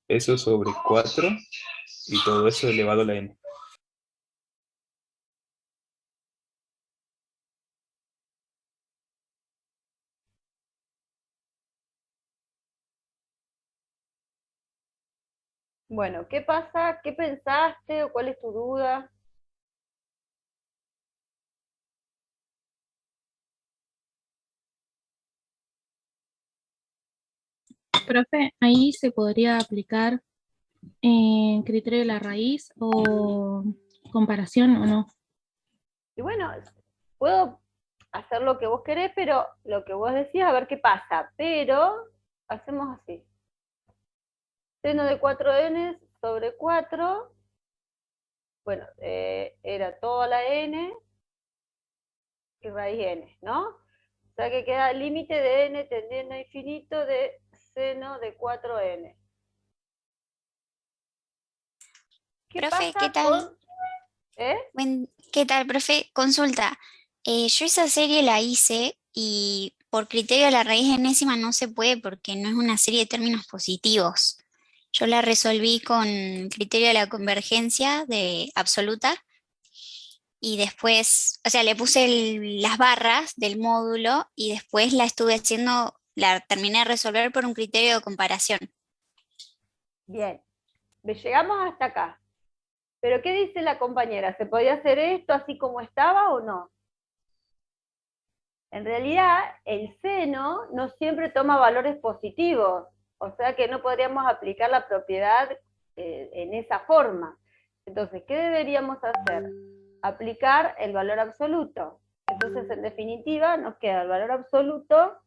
eso sobre 4 y todo eso elevado a la n. Bueno, ¿qué pasa? ¿Qué pensaste o cuál es tu duda? Profe, ahí se podría aplicar criterio de la raíz o comparación o no. Y bueno, puedo hacer lo que vos querés, pero lo que vos decís, a ver qué pasa. Pero hacemos así. Seno de 4n sobre 4, bueno, era toda la n y raíz n, ¿no? O sea que queda el límite de n tendiendo a infinito de seno de 4n. ¿Qué Profe, ¿qué pasa tal? con... ¿Eh? ¿Qué tal, profe? Consulta. Yo esa serie la hice y por criterio de la raíz enésima no se puede porque no es una serie de términos positivos. Yo la resolví con criterio de la convergencia de absoluta y después, o sea, le puse las barras del módulo y después la estuve haciendo, la terminé de resolver por un criterio de comparación. Bien, llegamos hasta acá. Pero ¿qué dice la compañera? ¿Se podía hacer esto así como estaba o no? En realidad, el seno no siempre toma valores positivos, o sea que no podríamos aplicar la propiedad en esa forma. Entonces, ¿qué deberíamos hacer? Aplicar el valor absoluto. Entonces, en definitiva, nos queda el valor absoluto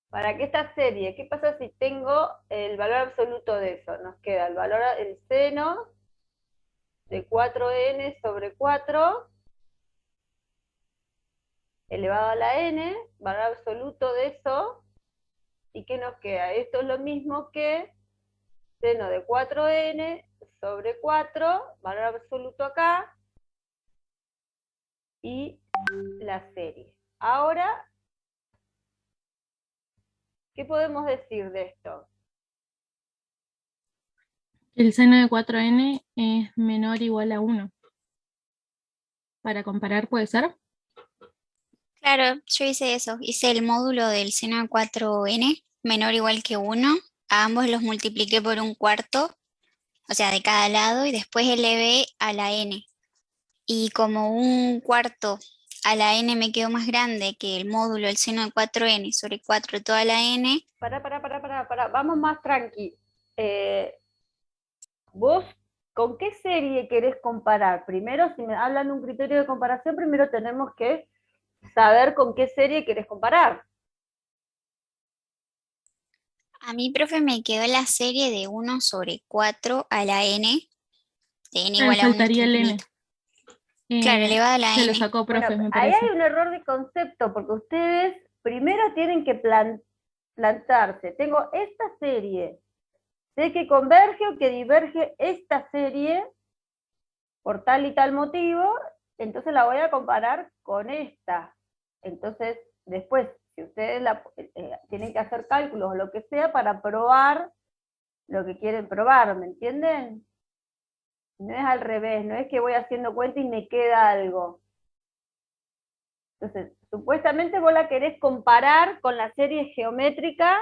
para que esta serie, ¿qué pasa si tengo el valor absoluto de eso? Nos queda el seno de 4n sobre 4 elevado a la n, valor absoluto de eso, ¿y qué nos queda? Esto es lo mismo que seno de 4n sobre 4, valor absoluto acá, y la serie. Ahora, ¿qué podemos decir de esto? El seno de 4n es menor o igual a 1. Para comparar, ¿puede ser? Claro, yo hice eso, hice el módulo del seno de 4n menor o igual que 1, a ambos los multipliqué por un cuarto, o sea, de cada lado, y después elevé a la n. Y como un cuarto a la n me quedó más grande que el módulo del seno de 4n sobre 4 toda la n, Vamos más tranqui. ¿Vos con qué serie querés comparar? Primero, si me hablan de un criterio de comparación, primero tenemos que saber con qué serie querés comparar. a mí, profe, me quedó la serie de 1 sobre 4 a la n, de n Claro, igual a 1 hasta faltaría el n. infinito. Claro, elevado a la Se lo n. sacó, Bueno, profe, me ahí parece. hay un error de concepto, porque ustedes primero tienen que plantarse. Tengo esta serie, sé que converge o que diverge esta serie por tal y tal motivo, entonces la voy a comparar con esta. Entonces, después, si ustedes tienen que hacer cálculos o lo que sea para probar lo que quieren probar, ¿me entienden? No es al revés, no es que voy haciendo cuenta y me queda algo. Entonces, supuestamente vos la querés comparar con la serie geométrica.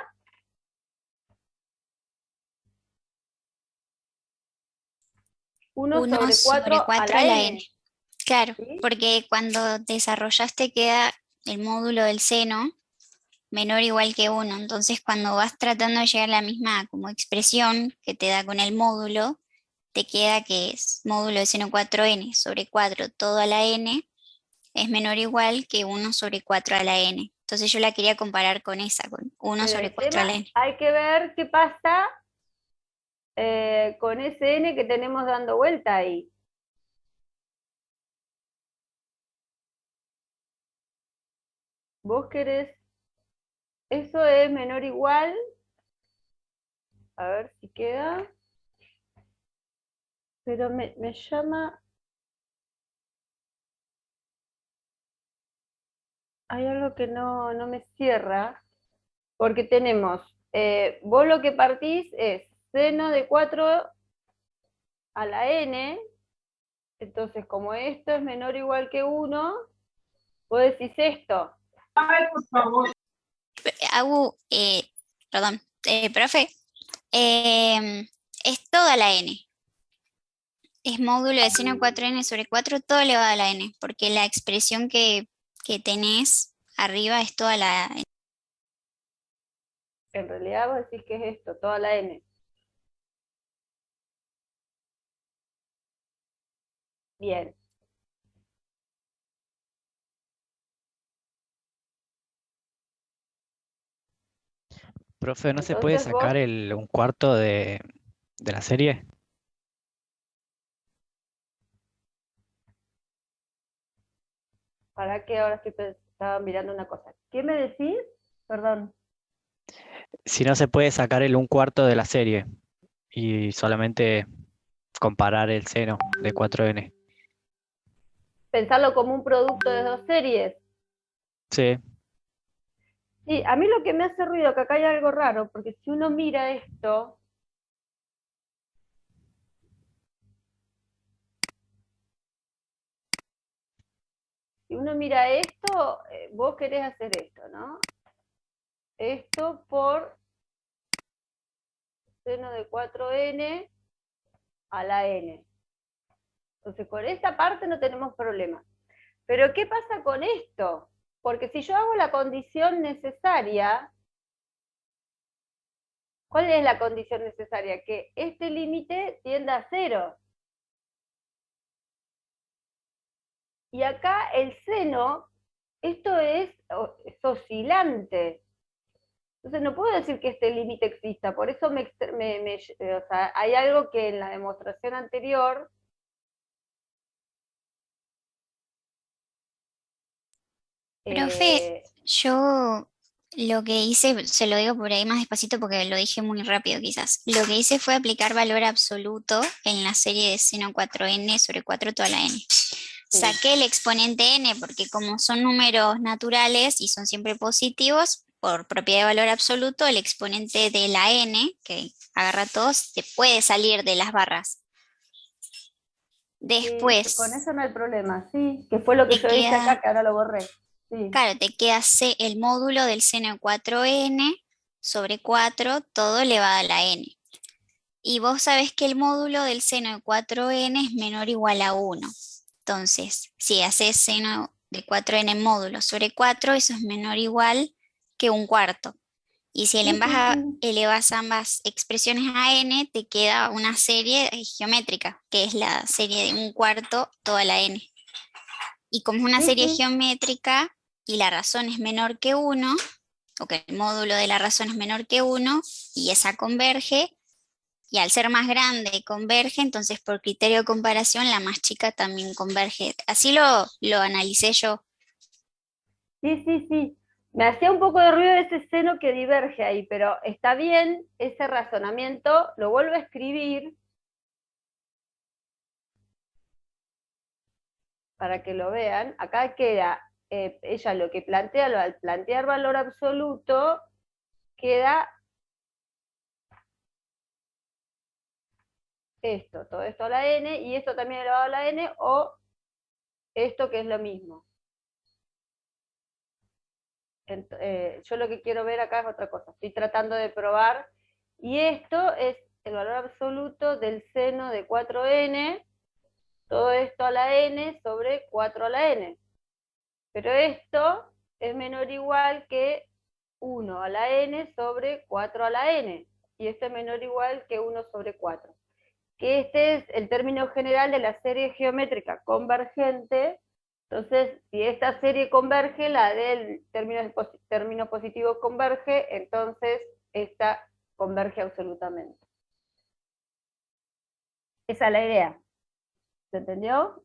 1 1 sobre sobre 4 a 4 a la la n. n. Claro, ¿Sí? porque cuando desarrollaste queda el módulo del seno menor o igual que 1. Entonces, cuando vas tratando de llegar a la misma como expresión que te da con el módulo, te queda que es módulo de seno 4n sobre 4 todo a la n es menor o igual que 1 sobre 4 a la n. Entonces yo la quería comparar con esa, con 1 Pero sobre el 4 a tema, la n. hay que ver qué pasa con ese n que tenemos dando vuelta ahí. Vos querés, eso es menor o igual, a ver si queda, pero me llama hay algo que no me cierra, porque tenemos, vos lo que partís es seno de 4 a la n, entonces como esto es menor o igual que 1, vos decís esto. Agu, perdón, profe, es toda la n. Es módulo de seno 4n sobre 4, todo elevado a la n, porque la expresión que tenés arriba es toda la n. En realidad vos decís que es esto, toda la n. Bien. Profe, ¿no se puede Entonces vos, sacar un cuarto de la serie? ¿para qué ahora estaba mirando una cosa? ¿Qué me decís? Perdón. Si no se puede sacar el un cuarto de la serie y solamente comparar el seno de 4n. Pensarlo como un producto de dos series. Sí, Sí, a mí lo que me hace ruido, que acá hay algo raro, porque si uno mira esto, si uno mira esto, vos querés hacer esto, ¿no? Esto por seno de 4n a la n. Entonces, con esta parte no tenemos problema. Pero, ¿qué pasa con esto? Porque si yo hago la condición necesaria, ¿cuál es la condición necesaria? Que este límite tienda a 0. Y acá el seno, esto es oscilante. Entonces no puedo decir que este límite exista, por eso o sea, hay algo que en la demostración anterior... Profe, eh, yo lo que hice, se lo digo por ahí más despacito porque lo dije muy rápido quizás. Lo que hice fue aplicar valor absoluto en la serie de seno 4n sobre 4 toda la n. Saqué el exponente n porque como son números naturales y son siempre positivos, por propiedad de valor absoluto, el exponente de la n, que agarra todos, te puede salir de las barras. sí, con Después eso no hay problema, sí, que fue lo que te yo hice acá, queda, que ahora lo borré. Sí, claro, te queda el módulo del seno de 4n sobre 4, todo elevado a la n. Y vos sabés que el módulo del seno de 4n es menor o igual a 1. Entonces, si haces seno de 4n módulo sobre 4, eso es menor o igual que un cuarto. Y si sí, sí, sí. elevas ambas expresiones a n, te queda una serie geométrica, que es la serie de un cuarto toda la n. Y como es una Sí, serie sí. geométrica y la razón es menor que 1, o que el módulo de la razón es menor que 1, y esa converge, y al ser más grande converge, entonces por criterio de comparación la más chica también converge. Así lo analicé yo. Sí, sí, sí. Me hacía un poco de ruido ese seno que diverge ahí, pero está bien ese razonamiento, lo vuelvo a escribir para que lo vean. Acá queda, ella lo que plantea, al plantear valor absoluto, queda esto, todo esto a la n, y esto también elevado a la n, o esto que es lo mismo. Yo lo que quiero ver acá es otra cosa, estoy tratando de probar, y esto es el valor absoluto del seno de 4n, todo esto a la n sobre 4 a la n. Pero esto es menor o igual que 1 a la n sobre 4 a la n, y esto es menor o igual que 1 sobre 4. Que este es el término general de la serie geométrica convergente. Entonces, si esta serie converge, la del término positivo converge, entonces esta converge absolutamente. Esa es la idea. ¿Se entendió?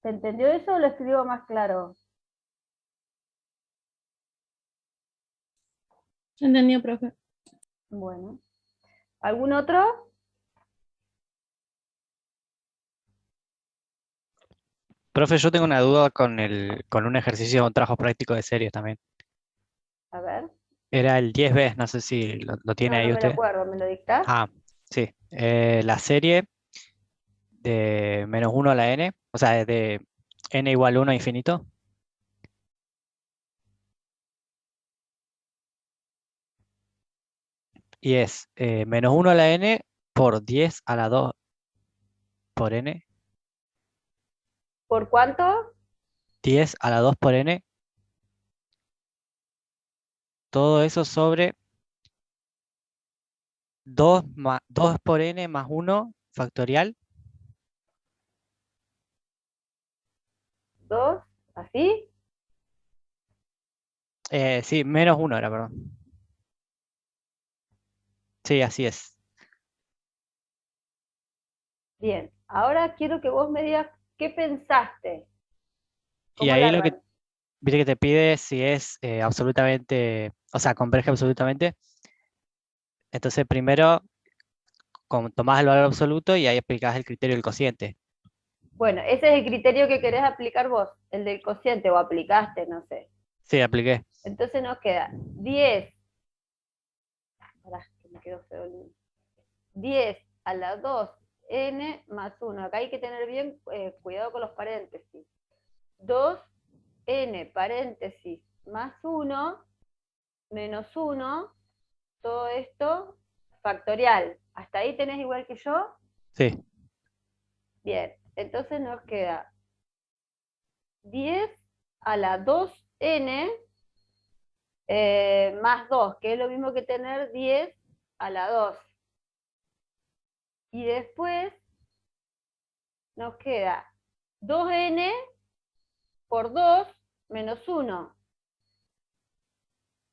¿Se entendió eso o lo escribo más claro? ¿Se entendió, profe? Bueno. ¿Algún otro? Profe, yo tengo una duda con un ejercicio, un trabajo práctico de series también. A ver. Era el 10B, no sé si lo tiene No, ahí no me lo usted. acuerdo, ¿me lo dictás? Ah, sí. La serie de -1 a la n, o sea, de n igual 1 a infinito. Y es -1 a la n por 10 a la 2 por n, ¿Por cuánto? 10 a la 2 por n, todo eso sobre 2 por n más 1 factorial. ¿2? ¿Así? Sí, -1 era, perdón. Sí, así es. Bien. Ahora quiero que vos me digas qué pensaste. Y ¿Cómo la ahí lo que, arran- viste que te pide si es absolutamente, o sea, converge absolutamente. Entonces primero tomás el valor absoluto y ahí aplicás el criterio del cociente. Bueno, ese es el criterio que querés aplicar vos, el del cociente, o aplicaste, no sé. Sí, apliqué. Entonces nos queda 10. Pará, que me quedó feo el número. 10 a la 2n más 1. Acá hay que tener bien cuidado con los paréntesis. 2n paréntesis más 1 menos 1, todo esto factorial. ¿Hasta ahí tenés igual que yo? Sí, Bien, entonces nos queda 10 a la 2n más 2, que es lo mismo que tener 10 a la 2. Y después nos queda 2n por 2 menos 1.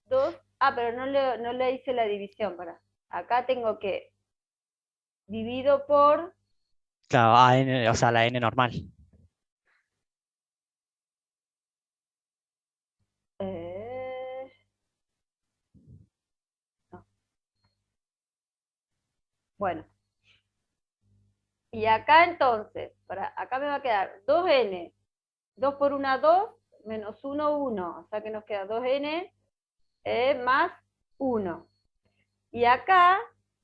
2, pero no le hice la división, para. Acá tengo que divido por, claro, n, o sea, la n normal. eh, no, bueno, y acá entonces, acá me va a quedar 2n, 2 por 1, 2, menos 1, 1, o sea que nos queda 2n más 1. Y acá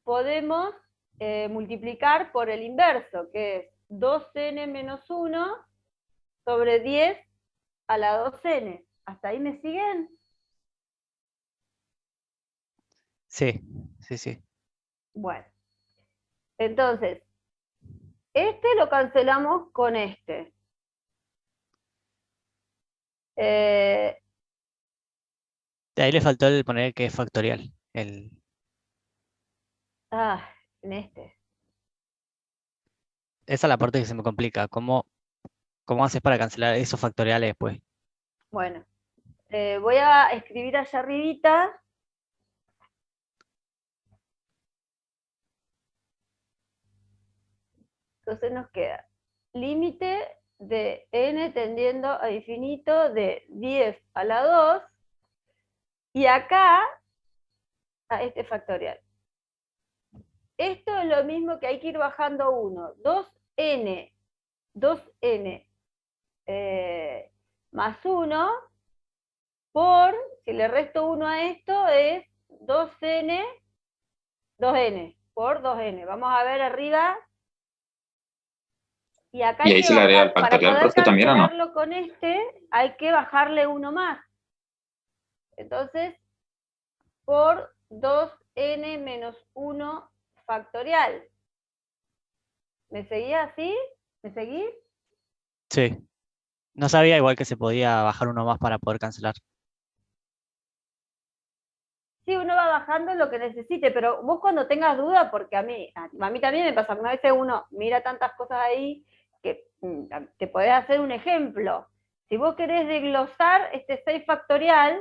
podemos multiplicar por el inverso, que es 2n menos 1 sobre 10 a la 2n. ¿Hasta ahí me siguen? Sí, sí, sí. Bueno, entonces, este lo cancelamos con este. Eh, De ahí le faltó el poner que es factorial. en este. Esa es la parte que se me complica. ¿Cómo haces para cancelar esos factoriales después? Bueno, voy a escribir allá arribita. Entonces nos queda límite de n tendiendo a infinito de 10 a la 2, y acá a este factorial. Esto es lo mismo que hay que ir bajando 1. 2n más 1 por, si le resto 1 a esto, es 2n por 2n. Vamos a ver arriba. Y acá Y hay ahí que se le agrega el bajar, para factorial, poder profe, también, ¿o no? cancelarlo con este, hay que bajarle 1 más. Entonces, por 2n menos 1 factorial. ¿Me seguía así? ¿Me seguís? Sí. No sabía igual que se podía bajar uno más para poder cancelar. Sí, uno va bajando lo que necesite, pero vos cuando tengas duda, porque a mí también me pasa, una vez uno mira tantas cosas ahí que te podés hacer un ejemplo. Si vos querés desglosar este 6 factorial,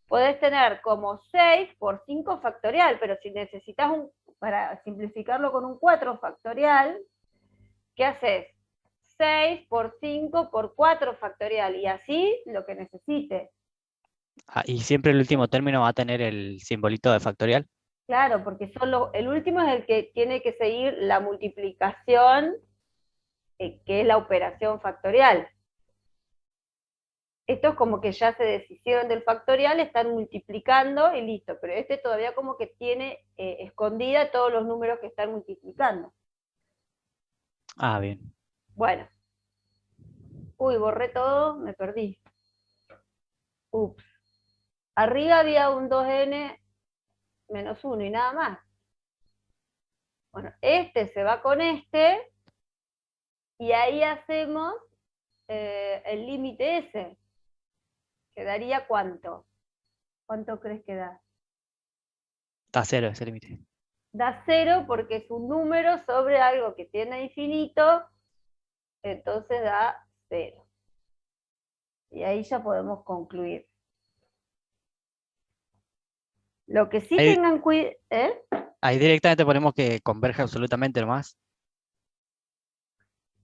podés tener como 6 por 5 factorial, pero si necesitas para simplificarlo con un 4 factorial, ¿qué haces? 6 por 5 por 4 factorial, y así lo que necesites. Y siempre el último término va a tener el simbolito de factorial. Claro, porque el último es el que tiene que seguir la multiplicación, que es la operación factorial. Esto es como que ya se deshicieron del factorial, están multiplicando y listo, pero este todavía como que tiene escondida todos los números que están multiplicando. Ah, bien. Bueno. Uy, borré todo, me perdí. Ups. Arriba había un 2n menos 1 y nada más. Bueno, este se va con este y ahí hacemos el límite ese. ¿Quedaría cuánto? ¿Cuánto crees que da? Está cero ese límite. Da 0 porque es un número sobre algo que tiene infinito, entonces da 0. Y ahí ya podemos concluir. Lo que sí Ahí, tengan cuidado, ¿eh? ahí directamente ponemos que converge absolutamente nomás.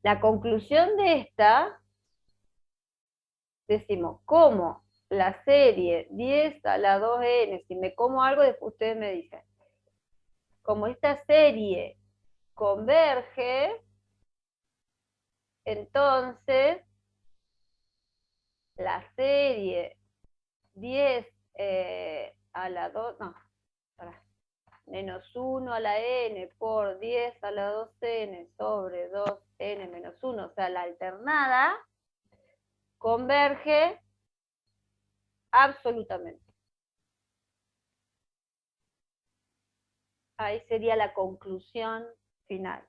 La conclusión de esta, decimos, como la serie 10 a la 2n, si me como algo, después ustedes me dicen, como esta serie converge, entonces la serie 10 a la 2, no, pará, menos 1 a la n por 10 a la 2n sobre 2n menos 1, o sea, la alternada, converge absolutamente. Ahí sería la conclusión final.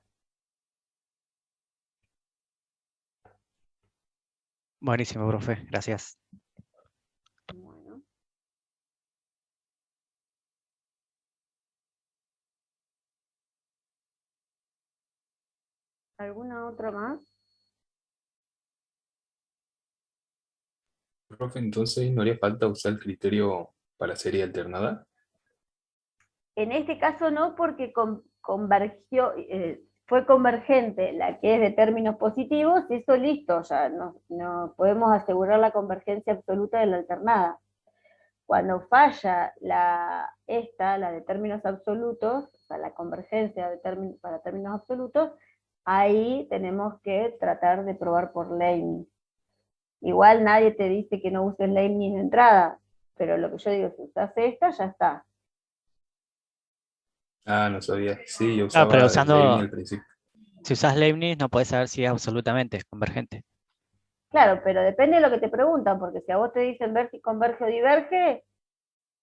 Buenísimo, profe. Gracias. Bueno. ¿Alguna otra más? Profe, entonces no haría falta usar el criterio para serie alternada. En este caso no, porque convergió, fue convergente la que es de términos positivos, y eso listo, ya no podemos asegurar la convergencia absoluta de la alternada. Cuando falla la de términos absolutos, o sea, la convergencia para términos absolutos, ahí tenemos que tratar de probar por Leibniz. Igual nadie te dice que no uses Leibniz de entrada, pero lo que yo digo, si usas esta, ya está. Ah, no sabía. Sí, yo Ah, pero usaba el Leibniz al principio. si usas Leibniz no puedes saber si es absolutamente convergente. Claro, pero depende de lo que te preguntan, porque si a vos te dicen ver si converge o diverge,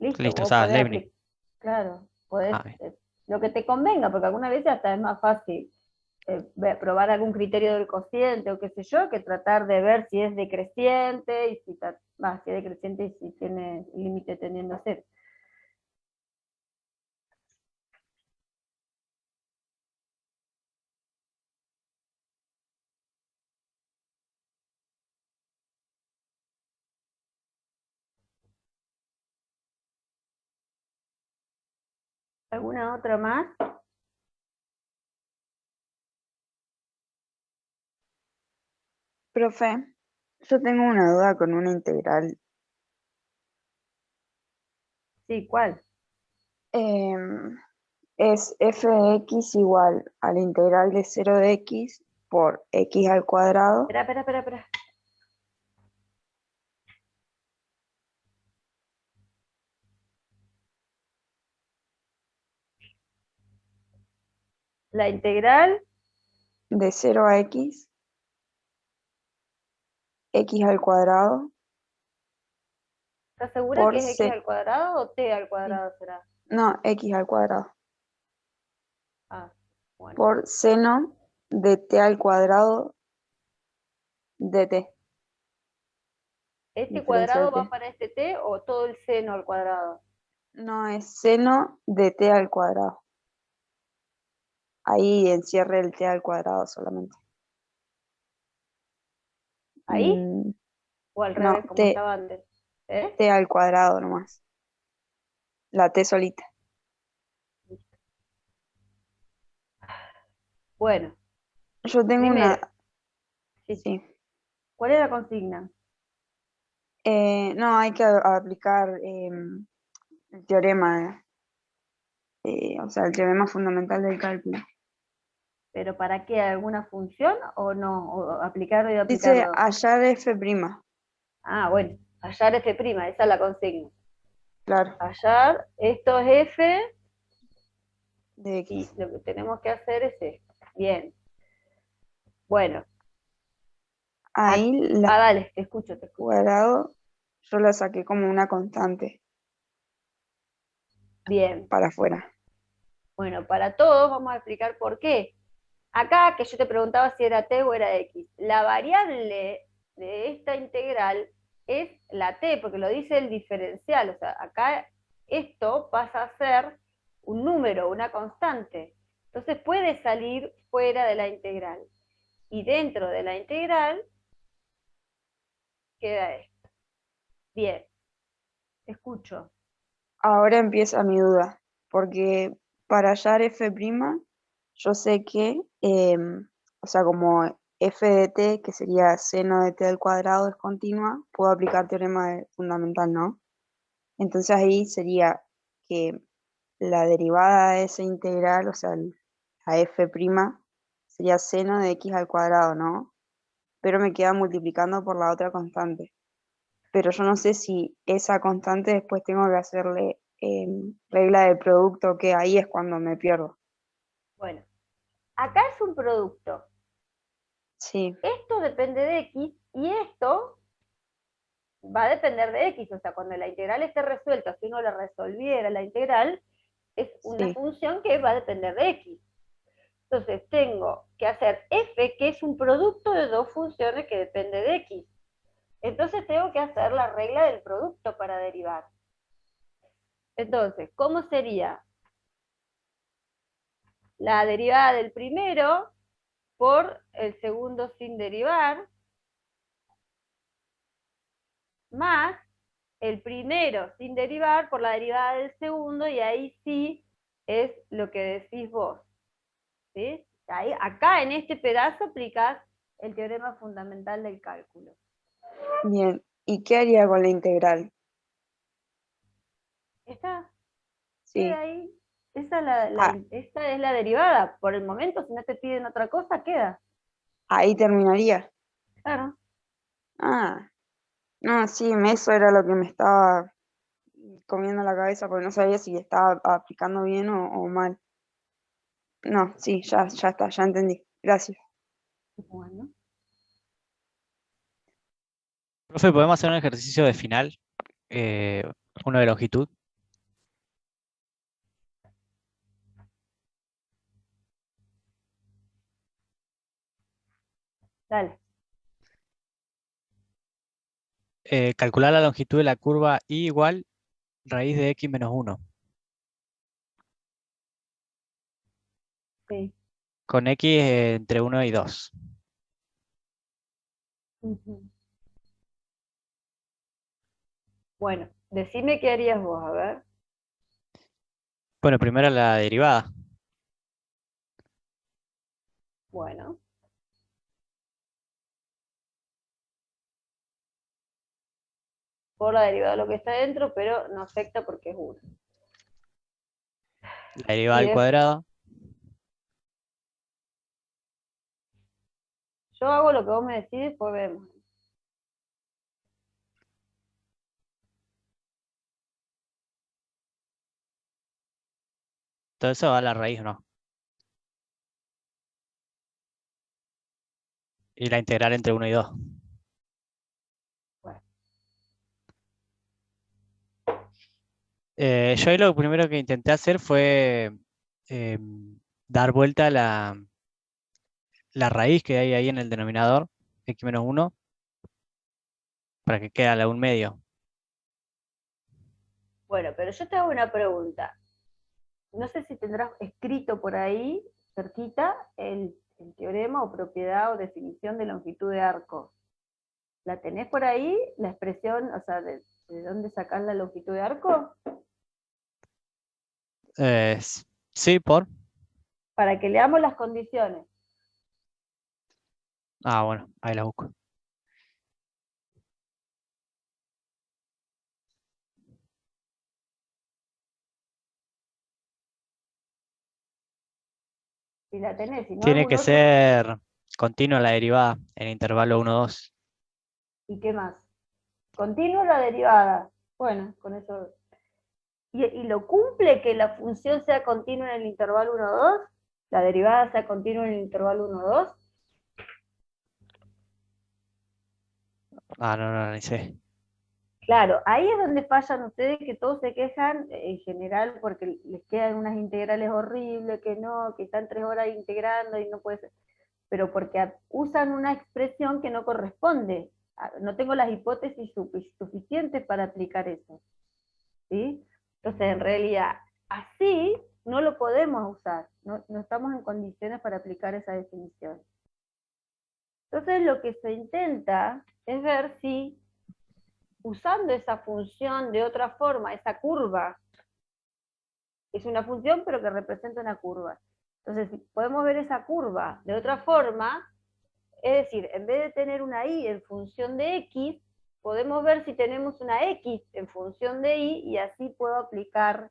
listo, Listo, vos usas podés Leibniz. aplicar. Claro, podés, Ah, bien. lo que te convenga, porque algunas veces hasta es más fácil probar algún criterio del cociente o qué sé yo, que tratar de ver si es decreciente, y si es decreciente y si tiene límite tendiendo a cero. ¿Alguna otra más? Profe, yo tengo una duda con una integral. Sí, ¿cuál? Em, es f de x igual a la integral de 0 de x por x al cuadrado. Espera. La integral, De 0 a x, x al cuadrado ¿estás segura por que es x c. al cuadrado o t al Sí. cuadrado será? No, x al cuadrado. Ah, bueno. Por seno de t al cuadrado dt. ¿Este Diferencia de cuadrado va t. para este t o todo el seno al cuadrado? No, es seno de t al cuadrado. Ahí encierre el t al cuadrado solamente. ¿Ahí? ¿O al No, revés, como estaba antes? ¿Eh? t al cuadrado nomás. La t solita. Bueno, Yo tengo primero, una. sí. Sí. ¿Cuál es la consigna? No, hay que aplicar el teorema, o sea, el teorema fundamental del cálculo. ¿Pero para qué? ¿Alguna función o no? ¿O aplicarlo y Dice aplicarlo? hallar f'. Ah, bueno, hallar f', esa es la consigna. Claro, Hallar, esto es f, de y X. lo que tenemos que hacer es esto. Bien. Bueno, Ahí la dale, te escucho, te escucho. cuadrado yo la saqué como una constante Bien. para afuera. Bueno, para todos vamos a explicar por qué. Acá, que yo te preguntaba si era t o era x, la variable de esta integral es la t, porque lo dice el diferencial. O sea, acá esto pasa a ser un número, una constante. Entonces puede salir fuera de la integral. Y dentro de la integral queda esto. Bien, te escucho. Ahora empieza mi duda, porque para hallar f', yo sé que, o sea, como f de t, que sería seno de t al cuadrado, es continua, puedo aplicar teorema fundamental, ¿no? Entonces ahí sería que la derivada de esa integral, o sea, la f', sería seno de x al cuadrado, ¿no? Pero me queda multiplicando por la otra constante. Pero yo no sé si esa constante después tengo que hacerle regla de producto, que ahí es cuando me pierdo. Bueno, acá es un producto. Sí, Esto depende de x y esto va a depender de x. O sea, cuando la integral esté resuelta, si uno la resolviera la integral, es una sí, función que va a depender de x. Entonces tengo que hacer f, que es un producto de dos funciones que depende de x. Entonces tengo que hacer la regla del producto para derivar. Entonces, ¿cómo sería? La derivada del primero por el segundo sin derivar, más el primero sin derivar por la derivada del segundo, y ahí sí es lo que decís vos. ¿Sí? Ahí, acá en este pedazo aplicás el teorema fundamental del cálculo. bien. ¿Y qué haría con la integral? ¿Está? Queda Sí, ahí. ah, Esta es la derivada. Por el momento, si no te piden otra cosa, queda. ahí terminaría. Claro. Ah, no, sí, eso era lo que me estaba comiendo la cabeza porque no sabía si estaba aplicando bien o mal. No, sí, ya está, ya entendí. Gracias. Bueno, Profe, ¿podemos hacer un ejercicio de final? Eh, Uno de longitud. dale. Calcular la longitud de la curva y igual raíz de x menos 1, Sí. con x entre 1 y 2. Ujú. Bueno, decime qué harías vos, a ver. Bueno, primero la derivada. Bueno, por la derivada de lo que está dentro, pero no afecta porque es 1. La derivada Y al cuadrado. yo hago lo que vos me decís, después vemos. Todo eso va a la raíz, ¿no? Y la integral entre 1 y 2. Bueno, Yo ahí lo primero que intenté hacer fue dar vuelta la raíz que hay ahí en el denominador, x menos 1, para que quede a la 1 medio. bueno, pero yo te hago una pregunta. No sé si tendrás escrito por ahí, cerquita, el teorema o propiedad o definición de longitud de arco. ¿La tenés por ahí? La expresión, o sea, de dónde sacás la longitud de arco, Eh, s- sí, por. para que leamos las condiciones. Ah, bueno, ahí la busco. Si la tenés, si no Tiene algún que otro, ser continua la derivada en intervalo 1, 2. ¿y qué más? Continua la derivada. Bueno, con eso. ¿Y lo cumple que la función sea continua en el intervalo 1, 2? ¿La derivada sea continua en el intervalo 1, 2? Ah, no, ni sé. Claro, ahí es donde fallan ustedes, que todos se quejan en general porque les quedan unas integrales horribles, que no, que están 3 horas integrando y no puede ser. Pero porque usan una expresión que no corresponde. No tengo las hipótesis suficientes para aplicar eso. ¿Sí? Entonces, en realidad, así no lo podemos usar. No estamos en condiciones para aplicar esa definición. Entonces, lo que se intenta es ver si, usando esa función de otra forma, esa curva, es una función pero que representa una curva. Entonces, si podemos ver esa curva de otra forma, es decir, en vez de tener una y en función de x, podemos ver si tenemos una x en función de y, y así puedo aplicar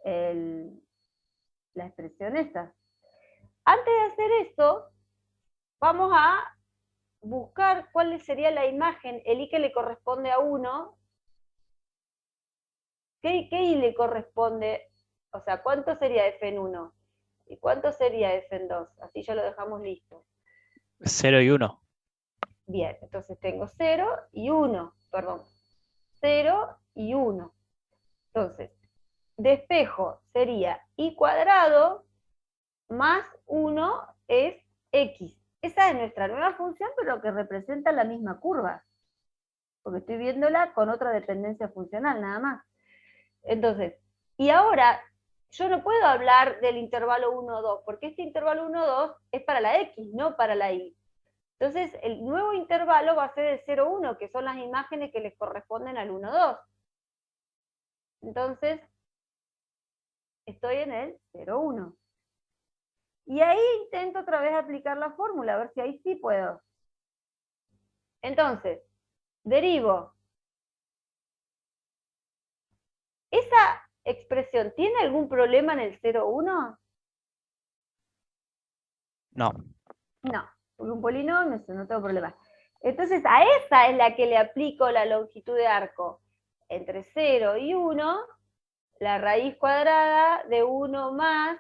la expresión esta. Antes de hacer esto, vamos a buscar cuál sería la imagen, el i que le corresponde a 1. ¿Qué i le corresponde? O sea, ¿cuánto sería f en 1? ¿Y cuánto sería f en 2? Así ya lo dejamos listo. 0 y 1. Bien, entonces tengo 0 y 1, perdón. 0 y 1. Entonces, despejo sería i cuadrado más 1 es x. Esa es nuestra nueva función, pero que representa la misma curva. Porque estoy viéndola con otra dependencia funcional, nada más. Entonces, y ahora, yo no puedo hablar del intervalo 1, 2, porque este intervalo 1, 2 es para la x, no para la y. Entonces, el nuevo intervalo va a ser el 0, 1, que son las imágenes que les corresponden al 1, 2. Entonces, estoy en el 0, 1. Y ahí intento otra vez aplicar la fórmula, a ver si ahí sí puedo. Entonces, derivo. ¿Esa expresión tiene algún problema en el 0, 1? No. No, porque un polinomio, eso no tengo problema. Entonces, a esa es la que le aplico la longitud de arco. Entre 0 y 1, la raíz cuadrada de 1 más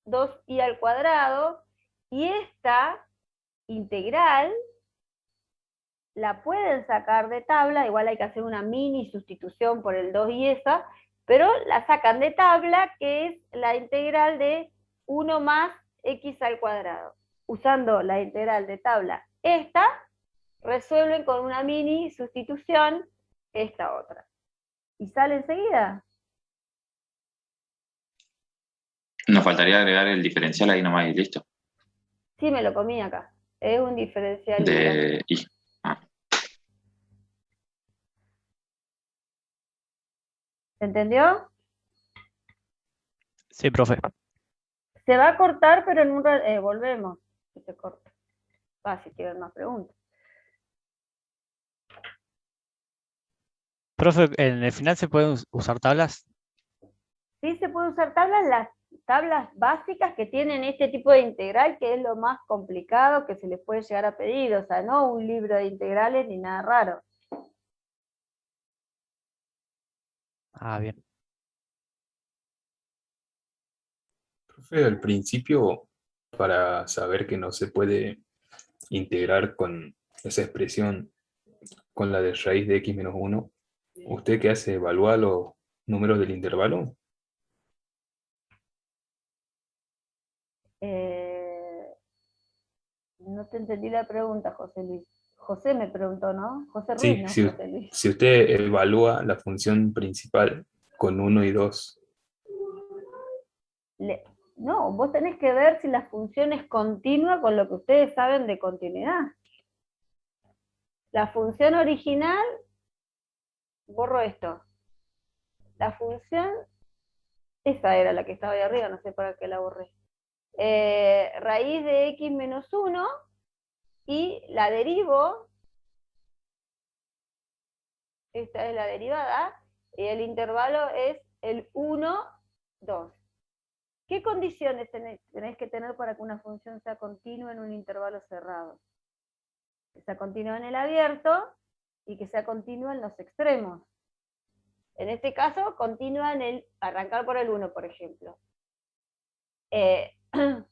2i al cuadrado, y esta integral la pueden sacar de tabla, igual hay que hacer una mini sustitución por el 2 y esa, pero la sacan de tabla, que es la integral de 1 más x al cuadrado. Usando la integral de tabla esta, resuelven con una mini sustitución esta otra. ¿Y sale enseguida? Nos faltaría agregar el diferencial ahí nomás y listo. Sí, me lo comí acá. Es un diferencial De i. ¿Se entendió? Sí, profe. Se va a cortar, pero en un rato volvemos. Si se corta. Si tienen más preguntas. Profe, ¿en el final se pueden usar tablas? Sí se puede usar tablas, las tablas básicas que tienen este tipo de integral, que es lo más complicado que se les puede llegar a pedir, o sea, no un libro de integrales ni nada raro. Ah, bien. Profe, al principio, para saber que no se puede integrar con esa expresión, con la de raíz de x menos 1, ¿usted qué hace? ¿Evalúa los números del intervalo? No te entendí la pregunta, José Luis. José me preguntó, ¿no? José Ruiz, Sí, no si, José Luis. si usted evalúa la función principal con 1 y 2, No, vos tenés que ver si la función es continua con lo que ustedes saben de continuidad. La función original, borro esto. La función, esa era la que estaba ahí arriba, no sé para qué la borré. Raíz de x menos 1, y la derivo, esta es la derivada, y el intervalo es el 1, 2. ¿Qué condiciones tenés que tener para que una función sea continua en un intervalo cerrado? Que sea continua en el abierto, y que sea continua en los extremos. En este caso, continua en el arrancar por el 1, por ejemplo. En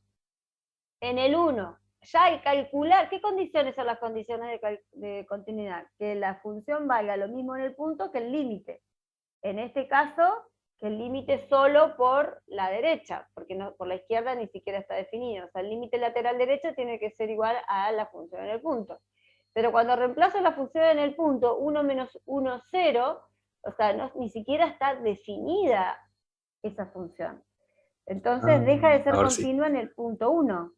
el 1, ya al calcular, ¿qué condiciones son las condiciones de continuidad? Que la función valga lo mismo en el punto que el límite. En este caso, que el límite solo por la derecha, porque no, por la izquierda ni siquiera está definido. O sea, el límite lateral derecho tiene que ser igual a la función en el punto. Pero cuando reemplazo la función en el punto, 1 menos 1, 0, o sea, ni siquiera está definida esa función. Entonces deja de ser Ahora sí. continua en el punto 1.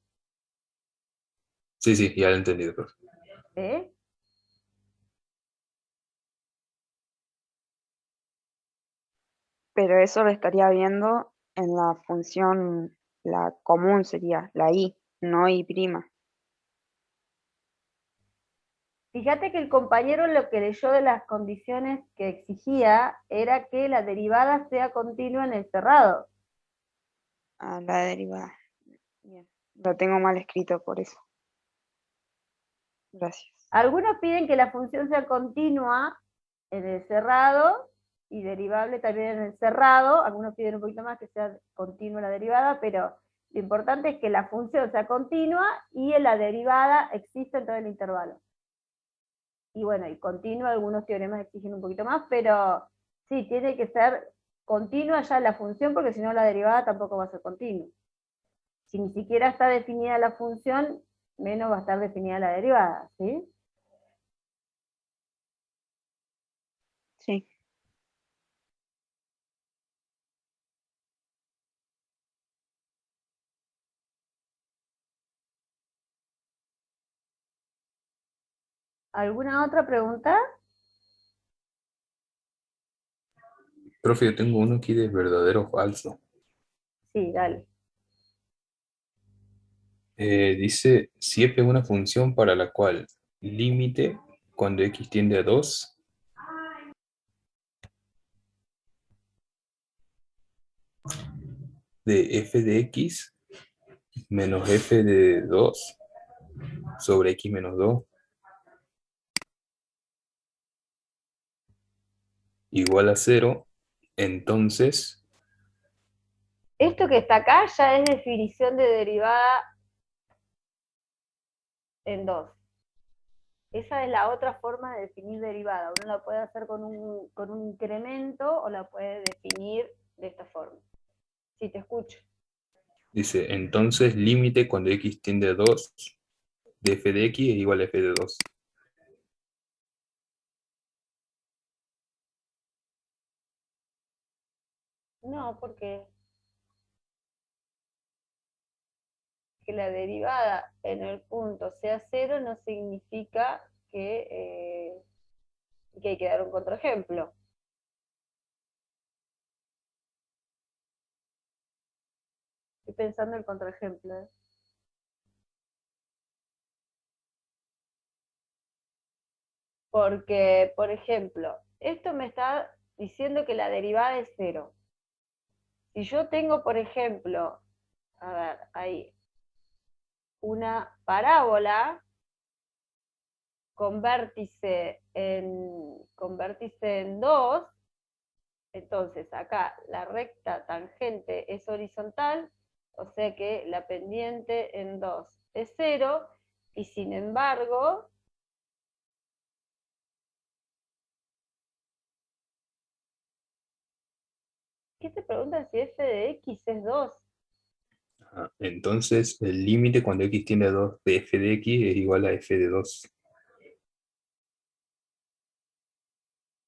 Sí, sí, ya lo he entendido, profe. ¿Sí? Pero eso lo estaría viendo en la función, la común sería, la i, no i prima. Fíjate que el compañero lo que leyó de las condiciones que exigía era que la derivada sea continua en el cerrado. Ah, la derivada. Bien. Lo tengo mal escrito por eso. Gracias. Algunos piden que la función sea continua en el cerrado y derivable también en el cerrado. Algunos piden un poquito más que sea continua la derivada, pero lo importante es que la función sea continua y en la derivada exista en todo el intervalo. Y bueno, y continua, algunos teoremas exigen un poquito más, pero sí, tiene que ser continua ya la función, porque si no la derivada tampoco va a ser continua. Si ni siquiera está definida la función, menos va a estar definida la derivada, ¿sí? Sí. ¿Alguna otra pregunta? Profe, yo tengo uno aquí de verdadero o falso. Sí, dale. Dice, si f es una función para la cual límite cuando x tiende a 2 de f de x menos f de 2 sobre x menos 2 igual a 0, entonces, Esto que está acá ya es definición de derivada en 2. Esa es la otra forma de definir derivada. Uno la puede hacer con un incremento o la puede definir de esta forma. Sí, te escucho. dice, entonces límite cuando x tiende a 2 de f de x es igual a f de 2. No, porque que la derivada en el punto sea 0 no significa que hay que dar un contraejemplo. Estoy pensando en el contraejemplo. Porque, por ejemplo, esto me está diciendo que la derivada es 0. Si yo tengo, por ejemplo, a ver, ahí, una parábola con vértice en 2, entonces acá la recta tangente es horizontal, o sea que la pendiente en 2 es 0, y sin embargo, ¿qué te pregunta si f de x es 2? Entonces el límite cuando x tiende a 2 de f de x es igual a f de 2.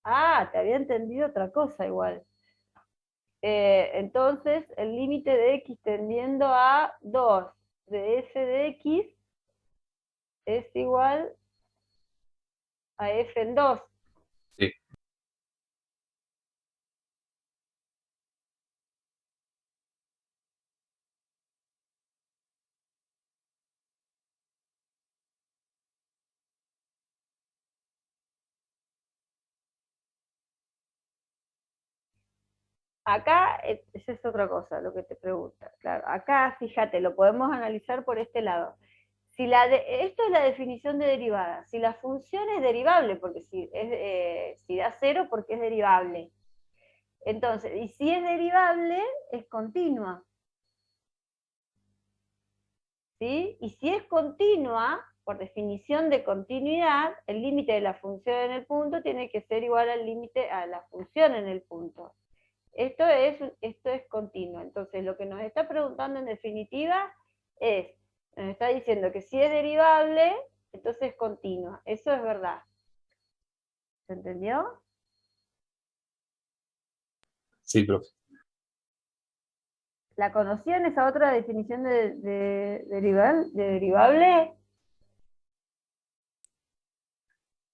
Ah, te había entendido otra cosa igual. Entonces, el límite de x tendiendo a 2 de f de x es igual a f en 2. Sí. Acá, esa es otra cosa, lo que te pregunta. Claro, acá, fíjate, lo podemos analizar por este lado. Esto es la definición de derivada. Si la función es derivable, porque si da cero, porque es derivable. Entonces, y si es derivable, es continua. ¿Sí? Y si es continua, por definición de continuidad, el límite de la función en el punto tiene que ser igual al límite a la función en el punto. Esto es continuo. Entonces, lo que nos está preguntando en definitiva nos está diciendo que si es derivable, entonces es continua. Eso es verdad. ¿Se entendió? Sí, profe. ¿La conocían esa otra definición de derivable?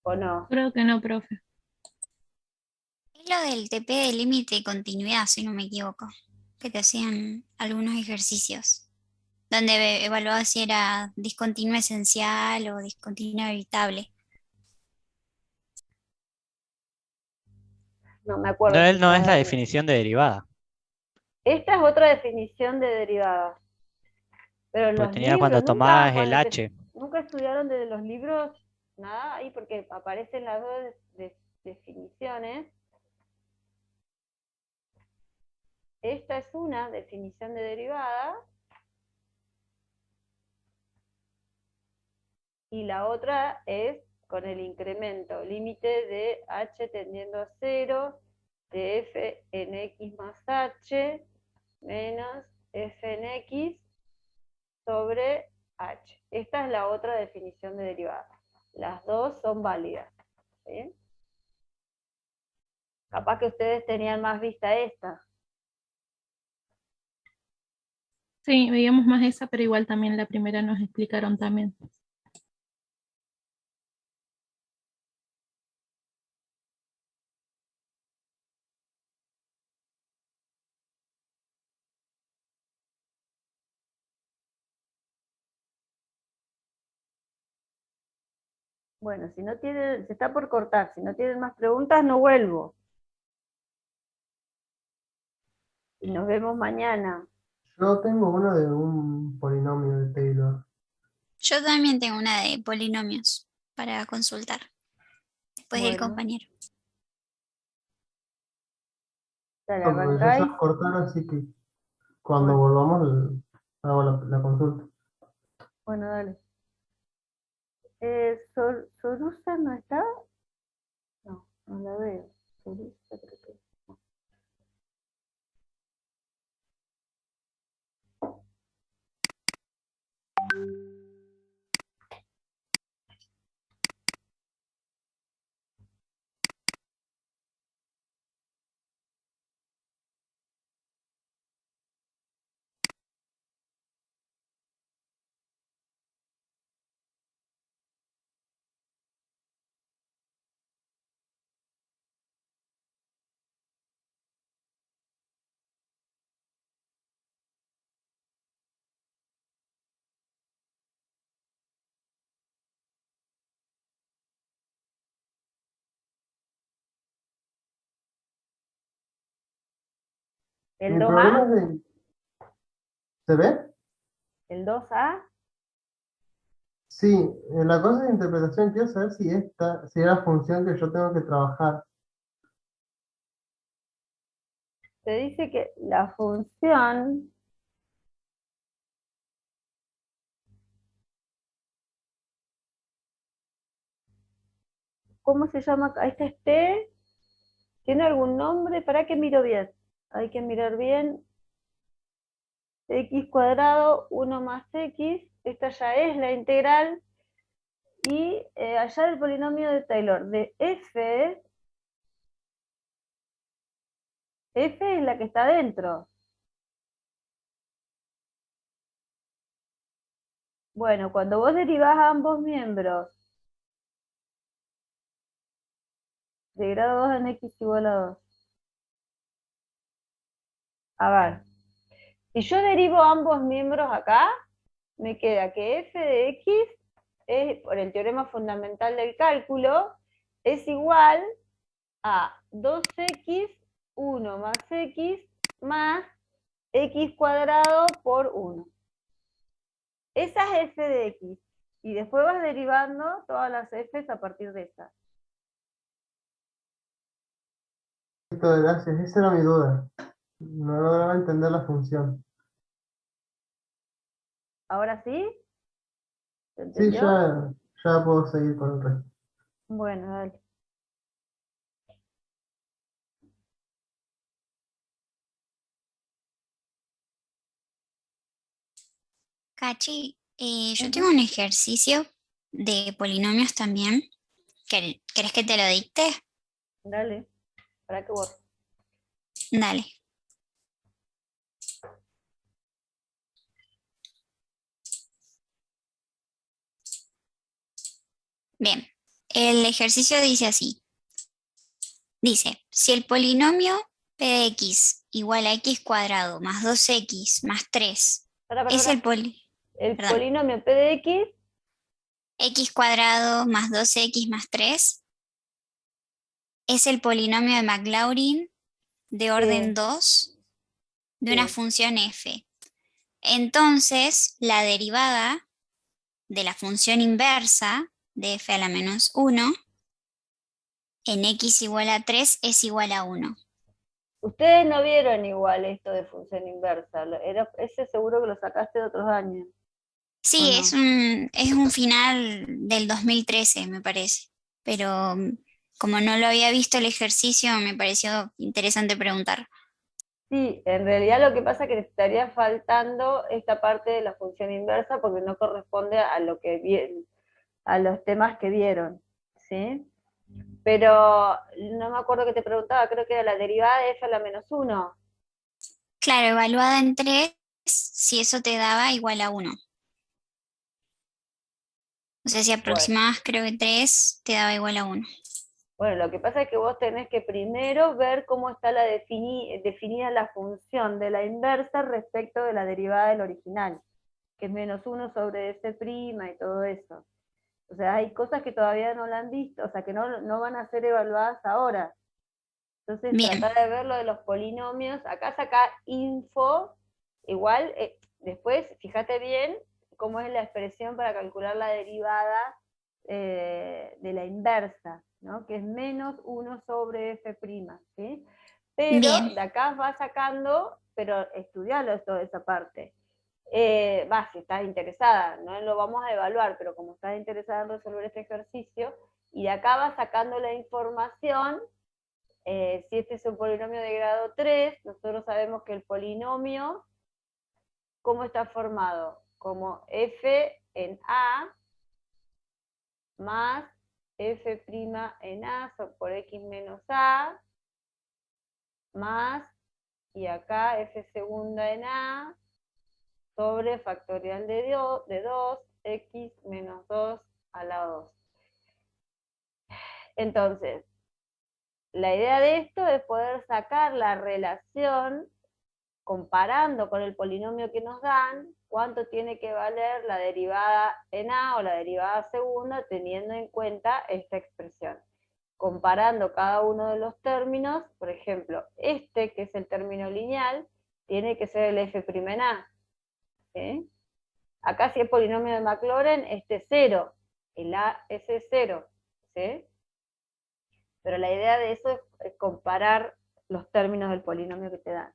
¿O no? Creo que no, profe. Es lo del TP de límite y continuidad, si no me equivoco, que te hacían algunos ejercicios, donde evaluaba si era discontinua esencial o discontinua evitable. No me No, acuerdo. él no es la definición de derivada, Esta es otra definición de derivada. Pero porque los tenía cuando libros, nunca, tomabas el H. nunca estudiaron de los libros nada ahí, porque aparecen las dos definiciones. Esta es una definición de derivada. Y la otra es con el incremento, límite de h tendiendo a 0, de f en x más h, menos f en x sobre h. Esta es la otra definición de derivada. Las dos son válidas. ¿Sí? Capaz que ustedes tenían más vista esta. Sí, veíamos más esa, pero igual también la primera nos explicaron también. Bueno, si no tienen, se está por cortar, si no tienen más preguntas, no vuelvo. Y nos vemos mañana. Yo tengo una de un polinomio de Taylor. Yo también tengo una de polinomios para consultar, después del Bueno, compañero. dale, No, porque ya se va arrancáis. a cortar, así que cuando Bueno, volvamos hago la consulta. bueno, dale. ¿Sorusa no está? No, no la veo. Sorusa creo que. ¿El Mi 2A? problema es de... ¿Se ve? ¿El 2A? Sí, la cosa de interpretación, quiero saber si si es la función que yo tengo que trabajar. Te dice que la función ¿cómo se llama? Esta es T. ¿Tiene algún nombre? ¿Para qué miro bien? Hay que mirar bien. X cuadrado, 1 más X. Esta ya es la integral. Y allá el polinomio de Taylor. De F. F es la que está dentro. Bueno, cuando vos derivás a ambos miembros de grado 2 en X igual a 2. A ver. Si yo derivo ambos miembros acá, me queda que f de x, por el teorema fundamental del cálculo, es igual a 2x, 1 más x, más x cuadrado por 1. Esa es f de x. Y después vas derivando todas las f's a partir de esa. Listo, gracias. Esa era mi duda. No lograba entender la función. ¿Ahora sí? ¿Se Sí, entendió? ya puedo seguir con el resto. Bueno, dale. Cachi, yo tengo Ujú. un ejercicio de polinomios también. ¿Querés que te lo dicte? Dale, para que borro. Dale. Bien, el ejercicio dice así. Dice, si el polinomio p de x igual a x cuadrado más 2x más 3 es el Pará. El perdón, polinomio p de x, x cuadrado más 2x más 3 es el polinomio de Maclaurin de orden sí, 2 de una sí. función f. Entonces, la derivada de la función inversa de f a la menos 1 en x igual a 3 es igual a 1. Ustedes no vieron igual esto de función inversa. Ese seguro que lo sacaste de otros años, ¿o Sí, no? es un final del 2013, me parece. Pero como no lo había visto el ejercicio, me pareció interesante preguntar. Sí, en realidad lo que pasa es que te estaría faltando esta parte de la función inversa porque no corresponde a lo que a los temas que vieron, ¿sí? Pero no me acuerdo que te preguntaba, creo que era la derivada de f a la menos 1. Claro, evaluada en 3, si eso te daba igual a 1. O sea, si Bueno, aproximabas, creo que 3 te daba igual a 1. bueno, lo que pasa es que vos tenés que primero ver cómo está definida la función de la inversa respecto de la derivada del original, que es menos 1 sobre s' y todo eso. O sea, hay cosas que todavía no la han visto, o sea, que no van a ser evaluadas ahora. Entonces, Bien, tratar de ver lo de los polinomios. Acá saca info, igual, después, fíjate bien cómo es la expresión para calcular la derivada de la inversa, ¿no? Que es menos 1 sobre f', ¿sí? Pero bien, de acá va sacando, pero estudialo toda esa parte. Si estás interesada, no lo vamos a evaluar, pero como estás interesada en resolver este ejercicio, y de acá vas sacando la información. Si este es un polinomio de grado 3, nosotros sabemos que el polinomio, ¿cómo está formado? Como f en a más f' en a por x menos a, más, y acá f segunda en a, sobre factorial de 2, x menos 2 a la 2. Entonces, la idea de esto es poder sacar la relación comparando con el polinomio que nos dan, cuánto tiene que valer la derivada en a o la derivada segunda teniendo en cuenta esta expresión. Comparando cada uno de los términos, por ejemplo, este que es el término lineal, tiene que ser el f' en a. ¿Sí? Acá si es polinomio de Maclaurin, este es 0, el a es 0. ¿Sí? Pero la idea de eso es comparar los términos del polinomio que te dan.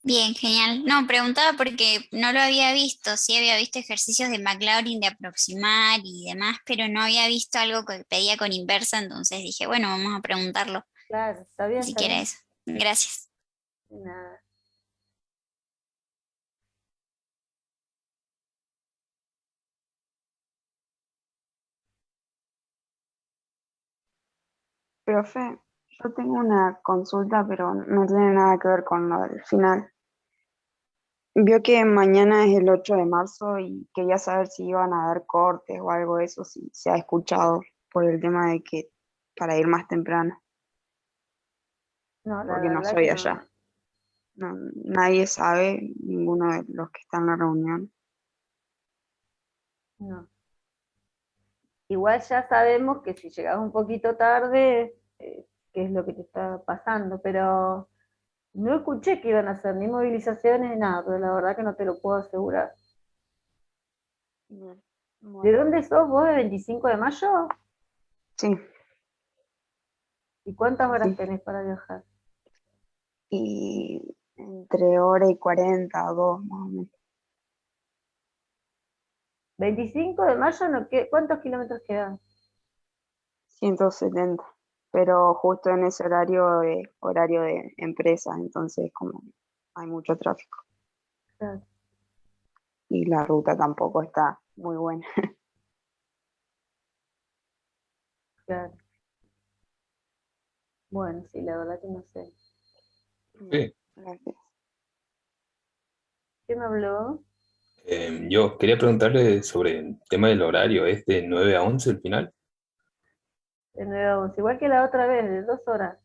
bien, genial. No, preguntaba porque no lo había visto. Sí había visto ejercicios de Maclaurin de aproximar y demás, pero no había visto algo que pedía con inversa, entonces dije, bueno, vamos a preguntarlo, Claro, está bien, si está bien. quieres. Gracias. Nada. Profe, yo tengo una consulta, pero no tiene nada que ver con lo del final. Vio que mañana es el 8 de marzo y quería saber si iban a dar cortes o algo de eso, si se ha escuchado por el tema de que para ir más temprano, No, la porque no verdad que soy no. allá. No, nadie sabe, ninguno de los que están en la reunión. No. Igual ya sabemos que si llegas un poquito tarde, qué es lo que te está pasando, pero no escuché que iban a hacer ni movilizaciones ni nada, pero la verdad que no te lo puedo asegurar. Bien. ¿De Bueno, dónde sos vos? ¿De 25 de mayo? sí, ¿Y cuántas sí, horas sí. tenés para viajar? Y entre hora y 40 o 2 más o menos. 25 de mayo, no, ¿cuántos kilómetros quedan? 170. Pero justo en ese horario de empresa, entonces como hay mucho tráfico. Claro, Y la ruta tampoco está muy buena. claro. Bueno, sí, la verdad que no sé. Bueno, Sí. gracias. ¿Quién me habló? Yo quería preguntarle sobre el tema del horario, ¿es de 9 a 11 el final? De 9 a 11, igual que la otra vez, de 2 horas.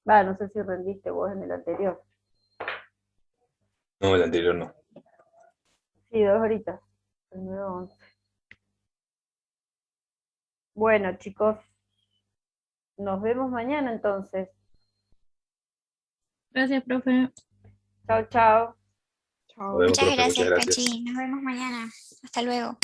Va, no sé si rendiste vos en el anterior. No, el anterior no. Sí, 2 horitas. De 9 a 11. Bueno, chicos, nos vemos mañana entonces. Gracias, profe. Chao, chao. Nos Chao. vemos, Muchas profe, muchas gracias, gracias. Cachi. Nos vemos mañana. Hasta luego.